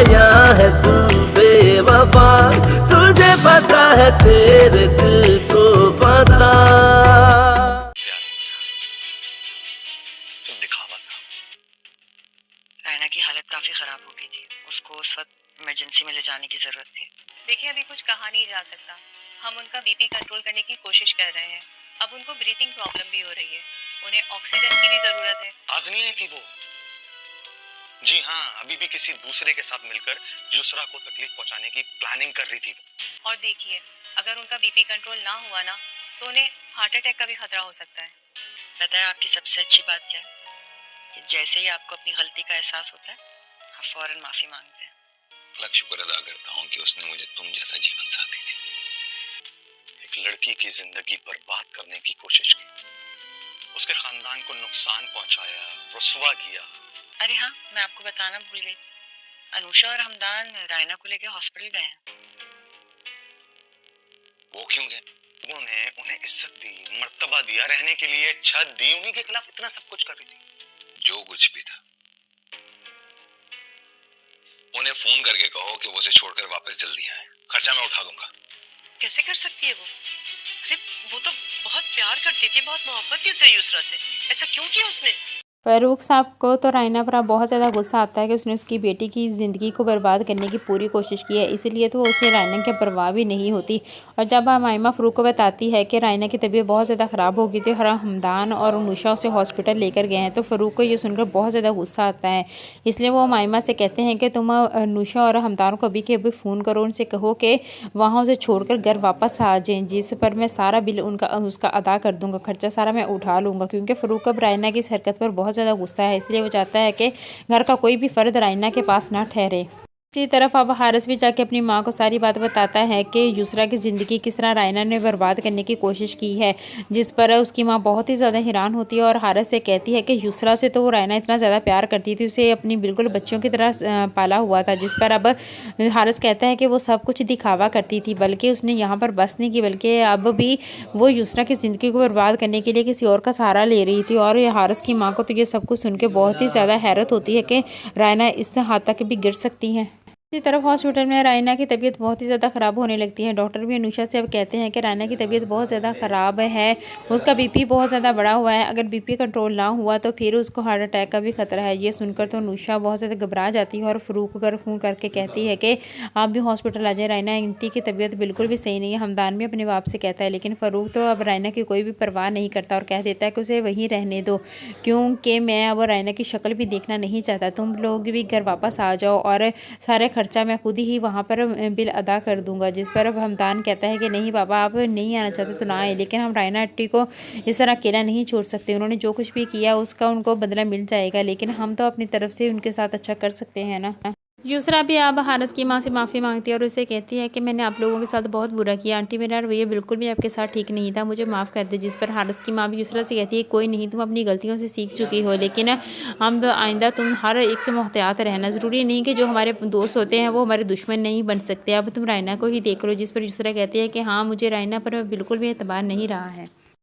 या है तू बेवफा, तुझे पता है तेरे दिल को पता। सब दिखावा था। रायना की हालत काफी खराब हो गई थी, उसको उस वक्त इमरजेंसी में ले जाने की जरूरत थी। देखिए अभी कुछ कहा नहीं जा सकता, हम उनका बीपी कंट्रोल करने की कोशिश कर रहे हैं। अब उनको ब्रीथिंग प्रॉब्लम भी हो रही है, उन्हें ऑक्सीजन की भी जरूरत है। आज नहीं आई थी वो? जी हाँ, अभी भी किसी दूसरे के साथ मिलकर युसरा को तकलीफ पहुंचाने की प्लानिंग कर रही थी वो। और देखिए अगर उनका बीपी कंट्रोल ना हुआ ना तो उन्हें हार्ट अटैक का भी खतरा हो सकता है। पता है आपकी सबसे अच्छी बात क्या है? कि जैसे ही आपको अपनी गलती का एहसास होता है आप फौरन माफी मांगते हैं। अलग शुक्र अदा करता हूँ कि उसने मुझे तुम जैसा जीवन साथी थी। एक लड़की की जिंदगी बर्बाद करने की कोशिश की, उसके खानदान को नुकसान पहुंचाया, रुस्वा किया। अरे हाँ, मैं आपको बताना भूल गई, अनुषा और हमदान रायना को लेकर हॉस्पिटल गए हैं। वो क्यों गए? उन्हें इज्जत दी, मर्तबा दिया, रहने के लिए छत दी, उन्हीं के खिलाफ इतना सब कुछ कर रही थी। जो कुछ भी था, उन्हें फोन करके कहो कि वो उसे छोड़कर वापस जल्दी आए, खर्चा मैं उठा दूंगा। कैसे कर सकती है वो? अरे वो तो बहुत प्यार करती थी, बहुत मोहब्बत थी उसे युसरा से, ऐसा क्यों किया उसने? फ़ारूक साहब को तो रायना पर बहुत ज़्यादा गुस्सा आता है कि उसने उसकी बेटी की ज़िंदगी को बर्बाद करने की पूरी कोशिश की है, इसीलिए तो उसे रायना की परवाह भी नहीं होती। और जब मायमा फ़ारूक को बताती है कि रायना की तबीयत बहुत ज़्यादा ख़राब हो गई थी और हमदान और अनुषा उसे हॉस्पिटल लेकर गए हैं, तो फ़ारूक को ये सुनकर बहुत ज़्यादा गुस्सा आता है। इसलिए वो मायमा से कहते हैं कि तुम अनुषा और हमदान को अभी के अभी फ़ोन करो, उनसे कहो कि वहाँ उसे छोड़कर घर वापस आ जाएँ, जिस पर मैं सारा बिल उसका अदा कर दूँगा, खर्चा सारा मैं उठा लूँगा। क्योंकि फ़ारूक अब रायना की इस हरकत पर बहुत ज़्यादा गुस्सा है, इसलिए वो चाहता है कि घर का कोई भी फर्द रायना के पास ना ठहरे। दूसरी तरफ अब हारिस भी जाके अपनी माँ को सारी बात बताता है कि युसरा की ज़िंदगी किस तरह रायना ने बर्बाद करने की कोशिश की है, जिस पर उसकी माँ बहुत ही ज़्यादा हैरान होती है और हारिस से कहती है कि युसरा से तो वो रायना इतना ज़्यादा प्यार करती थी, उसे अपनी बिल्कुल बच्चों की तरह पाला हुआ था। जिस पर अब हारिस कहता है कि वो सब कुछ दिखावा करती थी, बल्कि उसने यहाँ पर बस नहीं की, बल्कि अब भी वो युसरा की ज़िंदगी को बर्बाद करने के लिए किसी और का सहारा ले रही थी। और हारिस की माँ को तो ये सब कुछ सुन के बहुत ही ज़्यादा हैरत होती है कि रायना इस हाथ तक भी गिर सकती हैं। इसी तरफ हॉस्पिटल में रायना की तबीयत बहुत ही ज़्यादा ख़राब होने लगती है। डॉक्टर भी अनुषा से अब कहते हैं कि रायना की तबीयत बहुत ज़्यादा ख़राब है, उसका बीपी बहुत ज़्यादा बढ़ा हुआ है, अगर बीपी कंट्रोल ना हुआ तो फिर उसको हार्ट अटैक का भी खतरा है। ये सुनकर तो अनुषा बहुत ज़्यादा घबरा जाती है और फ़ारूक को फ़ोन करके कहती है कि आप भी हॉस्पिटल आ जाए, रायना आंटी की तबीयत बिल्कुल भी सही नहीं है। हमदान भी अपने बाप से कहता है, लेकिन फ़ारूक तो अब रायना की कोई भी परवाह नहीं करता और कह देता है कि उसे वहीं रहने दो, क्योंकि मैं अब रायना की शक्ल भी देखना नहीं चाहता, तुम लोग भी घर वापस आ जाओ और सारे खर्चा मैं खुद ही वहाँ पर बिल अदा कर दूंगा। जिस पर अब हमदान कहता है कि नहीं बाबा, आप नहीं आना चाहते तो ना आए, लेकिन हम रायना आंटी को इस तरह अकेला नहीं छोड़ सकते, उन्होंने जो कुछ भी किया उसका उनको बदला मिल जाएगा, लेकिन हम तो अपनी तरफ से उनके साथ अच्छा कर सकते हैं ना। युसरा भी अब हारिस की माँ से माफ़ी मांगती है और उसे कहती है कि मैंने आप लोगों के साथ बहुत बुरा किया आंटी, मेरा रवैया बिल्कुल भी आपके साथ ठीक नहीं था, मुझे माफ़ कर दे। जिस पर हारिस की माँ भी युसरा से कहती है कोई नहीं, तुम अपनी गलतियों से सीख चुकी हो, लेकिन हम आइंदा तुम हर एक से मोहतियात रहना, ज़रूरी नहीं कि जो हमारे दोस्त होते हैं वो हमारे दुश्मन नहीं बन सकते, अब तुम रायना को ही देख लो। जिस पर युसरा कहती है कि हाँ, मुझे रायना पर बिल्कुल भी एतबार नहीं रहा है।